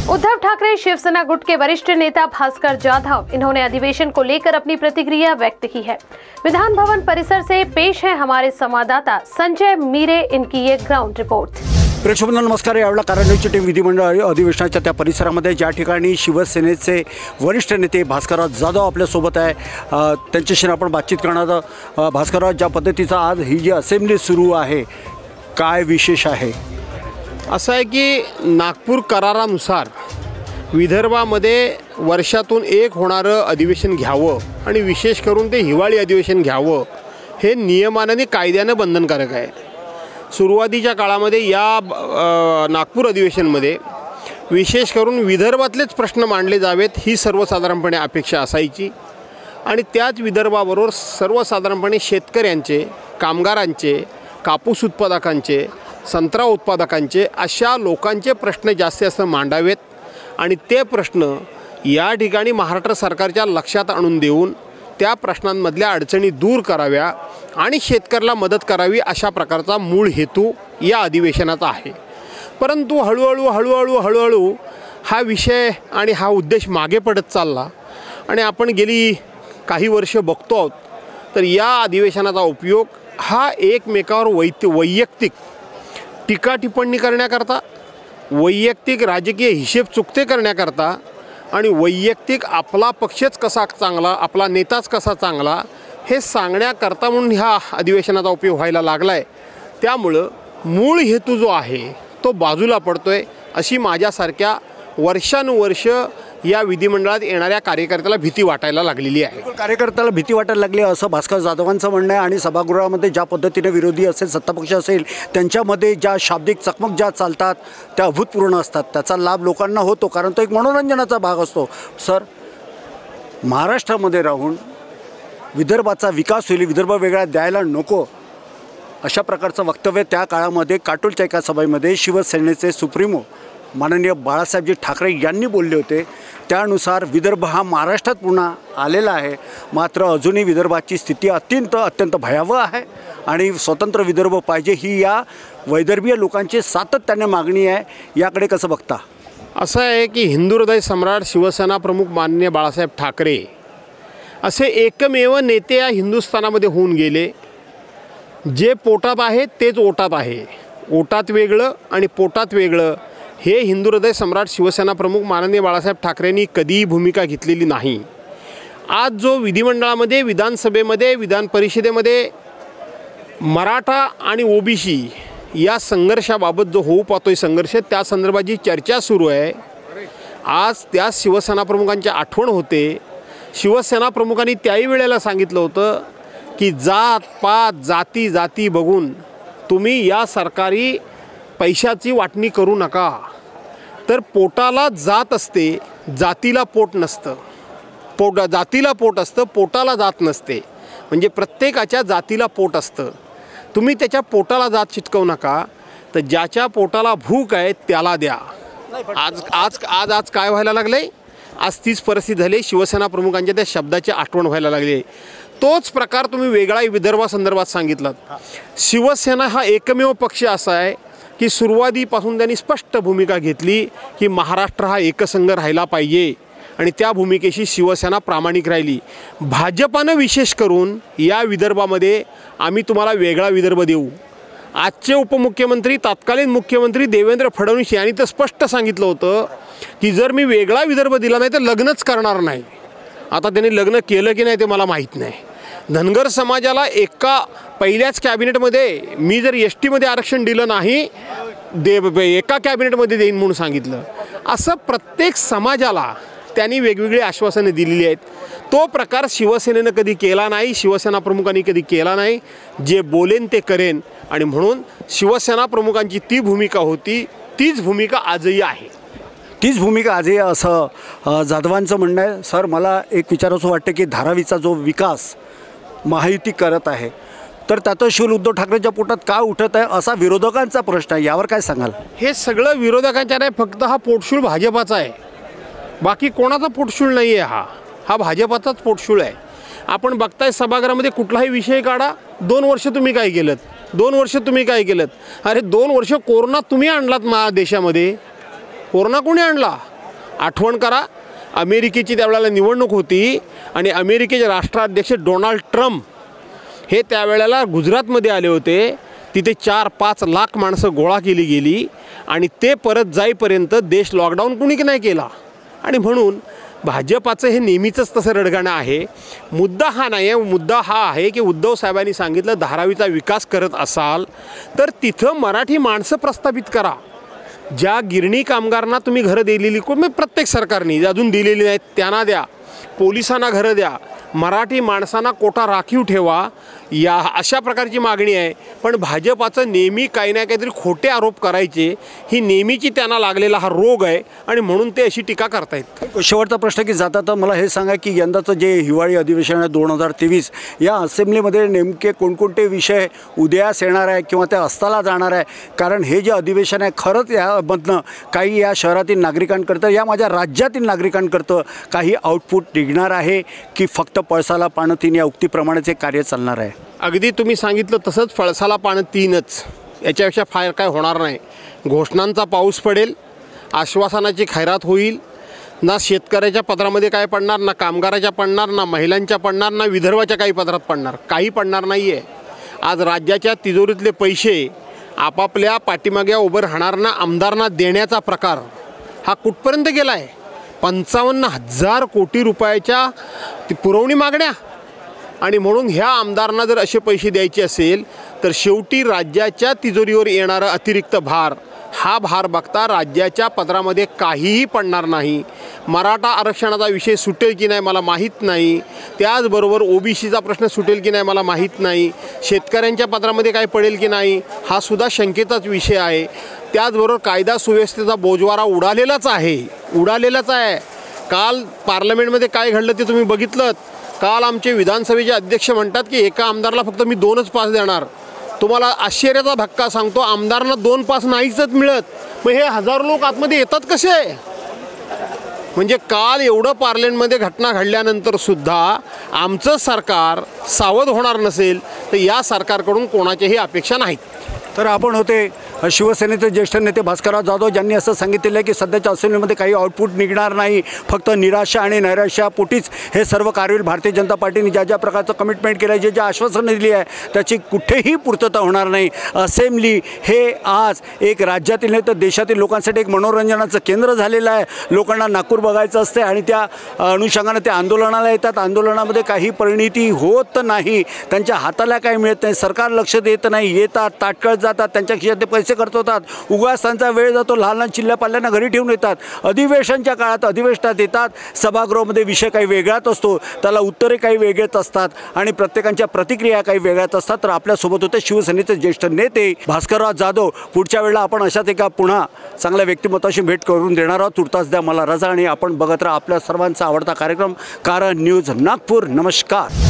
उद्धव ठाकरे शिवसेना गुट के वरिष्ठ नेता भास्कर जाधव इन्होंने अधिवेशन को लेकर अपनी प्रतिक्रिया व्यक्त की है। विधान भवन परिसर से पेश है हमारे संवाददाता संजय मीरे, इनकी ये ग्राउंड रिपोर्ट। प्रेक्षकांना नमस्कार। यावेळेला कारंडीची टीम विधिमंडळ अधिवेशनाच्या त्या परिसरामध्ये ज्या ठिकाणी शिवसेनेचे वरिष्ठ नेते भास्करराव जाधव आपल्या सोबत आहे, त्यांच्याशी आपण बातचीत करणार। भास्करराव, ज्या पद्धतीचा आज ही जी असेंब्ली सुरू आहे, काय विशेष आहे? असं आहे की नागपूर करारानुसार विदर्भामध्ये वर्षातून एक होणारं अधिवेशन घ्यावं आणि विशेष करून ते हिवाळी अधिवेशन घ्यावं हे नियमाने कायद्यानं बंधनकारक आहे। सुरुवातीच्या काळामध्ये या नागपूर अधिवेशनमध्ये विशेष करून विदर्भातलेच प्रश्न मांडले जावेत ही सर्वसाधारणपणे अपेक्षा असायची आणि त्याच विदर्भाबरोबर सर्वसाधारणपणे शेतकऱ्यांचे, कामगारांचे, कापूस उत्पादकांचे, संत्रा उत्पादकांचे अशा लोकांचे प्रश्न जास्त मांडावेत आणि ते प्रश्न या ठिकाणी महाराष्ट्र सरकारच्या लक्षात आणून देऊन त्या प्रश्नांमधल्या अडचणी दूर कराव्या आणि शेतकऱ्याला मदत करावी अशा प्रकारचा मूळ हेतू या अधिवेशनाचा आहे। परंतु हळूहळू हा विषय आणि हा उद्देश मागे पडत चालला आणि आपण गेली काही वर्ष बघतो आहोत तर या अधिवेशनाचा उपयोग हा एकमेकावर वैयक्तिक टीका टिप्पणी करण्याकरता, वैयक्तिक राजकीय हिशेब चुकते करण्याकरता आणि वैयक्तिक आपला पक्षच कसा चांगला, आपला नेताच कसा चांगला हे सांगण्याकरता म्हणून ह्या अधिवेशनाचा उपयोग व्हायला लागला आहे। त्यामुळं मूळ हेतू जो आहे तो बाजूला पडतोय अशी माझ्यासारख्या वर्षानुवर्ष या विधिमंडळात येणाऱ्या कार्यकर्त्याला भीती वाटायला लागलेली आहे। कार्यकर्त्याला भीती वाटायला लागली असं भास्कर जाधवांचं म्हणणं आहे आणि सभागृहामध्ये ज्या पद्धतीने विरोधी असेल, सत्तापक्ष असेल, त्यांच्यामध्ये ज्या शाब्दिक चकमक ज्या चालतात त्या अभूतपूर्व असतात, त्याचा लाभ लोकांना होतो कारण तो एक मनोरंजनाचा भाग असतो। सर, महाराष्ट्रामध्ये राहून विदर्भाचा विकास होईल, विदर्भ वेगळा द्यायला नको अशा प्रकारचं वक्तव्य त्या काळामध्ये काटोलच्या एका सभेमध्ये शिवसेनेचे सुप्रीमो माननीय बाळासाहेबजी ठाकरे यांनी बोलले होते। त्यानुसार विदर्भ हा महाराष्ट्रात पुन्हा आलेला आहे, मात्र अजूनही विदर्भाची स्थिती अत्यंत भयावह आहे आणि स्वतंत्र विदर्भ पाहिजे ही या वैदर्भीय लोकांची सातत्याने मागणी आहे। याकडे कसं बघता? असं आहे की हिंदू हृदय सम्राट शिवसेना प्रमुख माननीय बाळासाहेब ठाकरे असे एकमेव नेते या हिंदुस्थानामध्ये होऊन गेले जे पोटात आहे तेच ओटात आहे, ओटात वेगळं आणि पोटात वेगळं हे हिंदू हृदय सम्राट शिवसेना प्रमुख माननीय बाळासाहेब ठाकरेंनी कधीही भूमिका घेतलेली नाही। आज जो विधिमंडळामध्ये, विधानसभेमध्ये, विधान परिषदेमध्ये मराठा आणि ओबीसी या संघर्षाबाबत जो होऊ पाहतोय संघर्ष, त्या संदर्भात जी चर्चा सुरू आहे, आज त्या शिवसेना प्रमुखांची आठवण होते। शिवसेना प्रमुखांनी त्याही वेळेला सांगितलं होतं की जात पात जाती बघून तुम्ही या सरकारी पैशाची वाटणी करू नका। तर पोटाला जात असते, जातीला पोट नसतं, जातीला पोट असतं, पोटाला जात नसते। म्हणजे प्रत्येकाच्या जातीला पोट असतं, तुम्ही त्याच्या पोटाला जात चिटकवू नका, तर ज्याच्या पोटाला भूक आहे त्याला द्या। आज काय व्हायला लागले? आज तीच परिस्थिती झाली। शिवसेना प्रमुखांच्या त्या शब्दाची आठवण व्हायला लागली। तोच प्रकार तुम्ही वेगळा विदर्भासंदर्भात सांगितलात। शिवसेना हा एकमेव पक्ष असा आहे की सुरुवातीपासून त्यांनी स्पष्ट भूमिका घेतली की महाराष्ट्र हा एकसंघ राहिला पाहिजे आणि त्या भूमिकेशी शिवसेना प्रामाणिक राहिली। भाजपानं विशेष करून या विदर्भामध्ये आम्ही तुम्हाला वेगळा विदर्भ देऊ। आजचे उपमुख्यमंत्री, तत्कालीन मुख्यमंत्री देवेंद्र फडणवीस यांनी तर स्पष्ट सांगितलं होतं की जर मी वेगळा विदर्भ दिला नाही तर लग्नच करणार नाही। आता त्यांनी लग्न केलं की नाही ते मला माहीत नाही। धनगर समाजाला पहिल्याच कॅबिनेटमध्ये मी जर एसटीमध्ये आरक्षण दिलं नाही, एका कॅबिनेटमध्ये देईन म्हणून सांगितलं। असं प्रत्येक समाजाला त्यांनी वेगवेगळी आश्वासने दिलेली आहेत। तो प्रकार शिवसेनेनं कधी केला नाही, शिवसेना प्रमुखांनी कधी केला नाही। जे बोलेन ते करेन आणि म्हणून शिवसेना प्रमुखांची ती भूमिका होती, तीच भूमिका आजही आहे। तीच भूमिका आजही असं जाधवांचं म्हणणं आहे। सर, मला एक विचारावंसं वाटतं की धारावीचा जो विकास महायुती करत आहे तर त्याचं शूल उद्धव ठाकरेंच्या पोटात का उठत आहे असा विरोधकांचा प्रश्न आहे, यावर काय सांगाल? हे सगळं विरोधकांच्या नाही, फक्त हा पोटशूळ भाजपाचा आहे, बाकी कोणाचा पोटशूळ नाही आहे। हा भाजपाचाच पोटशूळ आहे। आपण बघताय सभागृहामध्ये कुठलाही विषय काढा, 2 वर्ष तुम्ही काय केलं, 2 वर्ष तुम्ही काय केलं? अरे 2 वर्ष कोरोना तुम्ही आणलात देशामध्ये, कोरोना कोणी आणला? आठवण करा, अमेरिकेची त्यावेळेला निवडणूक होती आणि अमेरिकेचे राष्ट्राध्यक्ष डोनाल्ड ट्रम्प हे त्यावेळेला गुजरातमध्ये आले होते. तिथे 4-5 लाख माणसं गोळा केली गेली आणि ते परत जाईपर्यंत देश लॉकडाऊन कुणी नाही केला. आणि म्हणून भाजपाचं हे नेहमीच तसं रडगाणं आहे. मुद्दा हा नाही आहे, मुद्दा हा आहे की उद्धव साहेबांनी सांगितलं धारावीचा विकास करत असाल तर तिथं मराठी माणसं प्रस्थापित करा. ज्या गिरणी कामगारांना तुम्ही घरं दिलेली प्रत्येक सरकारने अजून दिलेली नाहीत त्यांना द्या, पोलिसांना घरं द्या, मराठी माणसांना कोटा राखीव ठेवा, या अशा प्रकारची मागणी आहे. पण भाजपाचं नेहमी काही ना काहीतरी खोटे आरोप करायचे ही नेहमीची त्यांना लागलेला हा रोग आहे आणि म्हणून ते अशी टीका करतायत. शेवटचा प्रश्न की जाता तर मला हे सांगा की यंदाचं जे हिवाळी अधिवेशन आहे 2023 या असेंब्लीमध्ये नेमके कोणकोणते विषय उदयास येणार आहे किंवा ते अस्ताला जाणार आहे? कारण हे जे अधिवेशन आहे खरंच यामधनं काही या शहरातील नागरिकांकरता, या माझ्या राज्यातील नागरिकांकरता काही आउटपुट निघणार आहे की फक्त पळसाला पानं तीन या उक्तीप्रमाणेच हे कार्य चालणार आहे? अगदी तुम्ही सांगितलं तसंच पळसाला पानं तीनच, याच्यापेक्षा फार काय होणार नाही. घोषणांचा पाऊस पडेल, आश्वासनाची खैरात होईल, ना शेतकऱ्याच्या पदरामध्ये काय पडणार, ना कामगाराच्या पडणार, ना महिलांच्या पडणार, ना विदर्भाच्या काही पदरात पडणार, काही पडणार नाही आहे. आज राज्याच्या तिजोरीतले पैसे आपापल्या पाठीमागे उभं राहणाऱ्यांना आमदारांना देण्याचा प्रकार हा कुठपर्यंत गेला आहे? 55,000 कोटी रुपयाच्या पुरवणी मागण्या. आणि म्हणून ह्या आमदारांना जर असे पैसे द्यायचे असेल तर शेवटी राज्याच्या तिजोरीवर येणारा अतिरिक्त भार, हा भार बघता राज्याच्या पदरामध्ये काहीही पडणार नाही. मराठा आरक्षणाचा विषय सुटेल की नाही मला माहीत नाही, त्याचबरोबर ओबीसीचा प्रश्न सुटेल की नाही मला माहीत नाही, शेतकऱ्यांच्या पदरामध्ये काय पडेल की नाही हा सुद्धा शंकेचाच विषय आहे. त्याचबरोबर कायदा सुव्यवस्थेचा बोजवारा उडालेलाच आहे. काल पार्लमेंटमध्ये काय घडलं ते तुम्ही बघितलं. काल आमचे विधानसभेचे अध्यक्ष म्हणतात की एका आमदाराला फक्त मी 2च पास देणार. तुम्हाला आश्चर्याचा धक्का सांगतो, आमदारांना 2 पास नाहीच मिळत. मग हे हजारो लोक आतमध्ये येतात कसे? म्हणजे काल एवढं पार्लमेंटमध्ये घटना घडल्यानंतर सुद्धा आमचं सरकार सावध होणार नसेल तर या सरकारकडून कोणाच्याही अपेक्षा नाहीत. तर आपण होते शिवसेनेचे ज्येष्ठ नेते भास्करराव जाधव, ज्यांनी असं सांगितलेलं आहे की सध्याच्या असेंब्लीमध्ये काही आउटपुट निघणार नाही, फक्त निराशा आणि नैराश्यापोटीच हे सर्व कार्य होईल. भारतीय जनता पार्टीने ज्या ज्या प्रकारचं कमिटमेंट केलं आहे, जे आश्वासनं दिली आहे त्याची कुठेही पूर्तता होणार नाही. असेंब्ली हे आज एक राज्यातील नाही तर देशातील लोकांसाठी एक मनोरंजनाचं केंद्र झालेलं आहे. लोकांना नागपूर बघायचं असते आणि त्या अनुषंगानं ते आंदोलनाला येतात. आंदोलनामध्ये काही परिणिती होत नाही, त्यांच्या हाताला काही मिळत नाही, सरकार लक्ष देत नाही, येतात ताटकळत जातात, त्यांच्या खिशात ते पैसे खर्च होतात, उगाच त्यांचा वेळ जातो, लहान लहान चिल्ल्या पाल्यांना घरी ठेवून येतात. अधिवेशनच्या काळात अधिवेशनात येतात, सभागृहामध्ये विषय काही वेगळाच असतो, त्याला उत्तरे काही वेगळेच असतात आणि प्रत्येकांच्या प्रतिक्रिया काही वेगळ्याच असतात. तर आपल्यासोबत होते शिवसेनेचे ज्येष्ठ नेते भास्करराव जाधव. पुढच्या वेळेला आपण अशाच एका पुन्हा चांगल्या व्यक्तिमत्वाशी भेट करून देणार आहोत. तुर्तास द्या मला रजा आणि आपण बघत राहा आपल्या सर्वांचा आवडता कार्यक्रम कारण न्यूज नागपूर. नमस्कार.